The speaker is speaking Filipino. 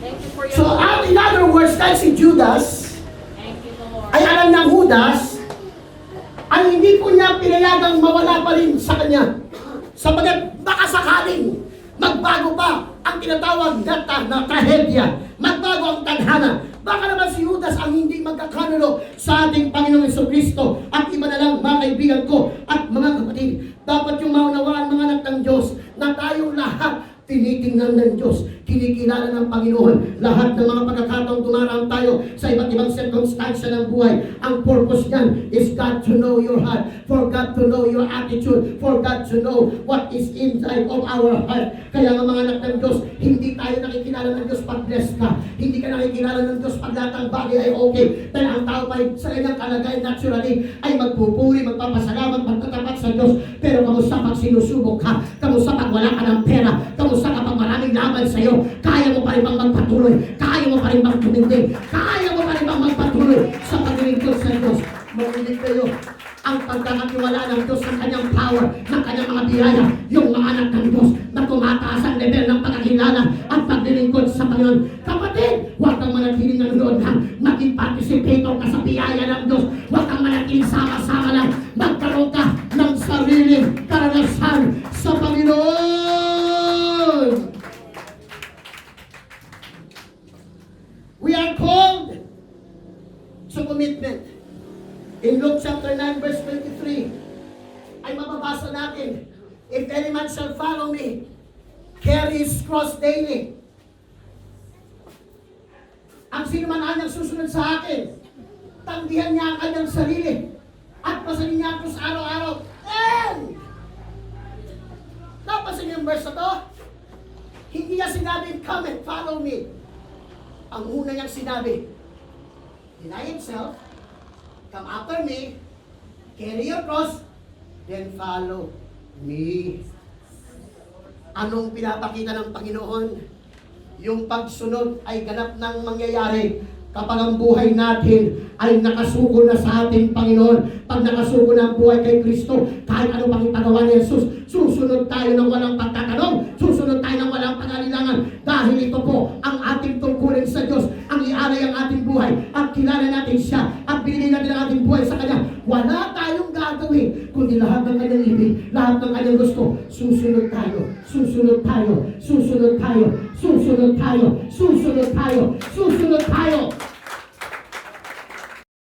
Thank you for your So, in other words, dahil si Judas Thank you, Lord. ay alam ng Judas, ay hindi po niya pinayagang mawala pa rin sa kanya. Sapagat baka sakaling magbago pa ang tinatawag na trahedya, magbago ang tadhana. Baka naman si Judas ang hindi magkakanulo sa ating Panginoong Jesucristo. At iba na lang, mga kaibigan ko at mga kapatid, dapat yung maunawaan mga anak ng Diyos na tayong lahat tinitingnan ng Diyos, kinikilala ng Panginoon. Lahat ng mga pagkakataong dumaraan tayo sa iba't ibang sirkumstansya ng buhay, ang purpose niyan is God to know your heart, for God to know your attitude, for God to know what is inside of our heart. Kaya nga mga anak ng Diyos, hindi tayo nakikilala ng Diyos pag blessed ka. Hindi ka nakikilala ng Diyos pag lahat ng bagay ay okay. Dahil ang tao pa sa kanyang kalagayan naturally ay magpupuri, magpapasalamat, magtatapat sa Diyos. Pero kamusta pag sinusubok ka? Kamusta pag wala ka ng pera? Kamusta kapag maraming laban sa iyo, kaya mo pa rin bang magpatuloy? Kaya mo pa rin bang tumindig? Kaya mo pa rin bang magpatuloy sa paglilingkod sa Diyos? Marinig kayo ang pagkakatiwala ng Diyos ng kanyang power, ng kanyang mga biyaya, yung mga anak ng Diyos na tumataas ang level ng pagkakilala at paglilingkod sa Panginoon. Kapatid, huwag kang manatiling nanonood lang, maging participator ka sa biyaya ng Diyos. Huwag kang manatiling sama-sama lang, magkaroon ka ng sariling karanasan sa Panginoon. We are called to commitment. In Luke chapter 9 verse 23, ay mababasa natin, if any man shall follow me, carry his cross daily. Ang sino man anyang susunod sa akin, tanggihan niya ang kanyang sarili at pasanin niya ako sa araw-araw. And napasin niyo yung verse na to? Hindi niya sinabi, come and follow me. Ang una niyang sinabi, deny himself, come after me, carry your cross, then follow me. Anong pinapakita ng Panginoon? Yung pagsunod ay ganap ng mangyayari kapag ang buhay natin ay nakasuko na sa ating Panginoon. Pag nakasuko na ang buhay kay Kristo, kahit ano pang ipagawa ni Jesus, susunod tayo ng walang pagtatanong, susunod tayo ng walang pangalilangan. Dahil ito po ang ating tungkulin sa Diyos, ang ialay ang ating buhay at kilala natin siya at binigay natin ang ating buhay sa Kanya. Wala tayong gagawin kundi lahat ng kanyang ibig, lahat ng kanyang gusto. Susunod tayo, susunod tayo, susunod tayo, susunod tayo, susunod tayo, susunod tayo.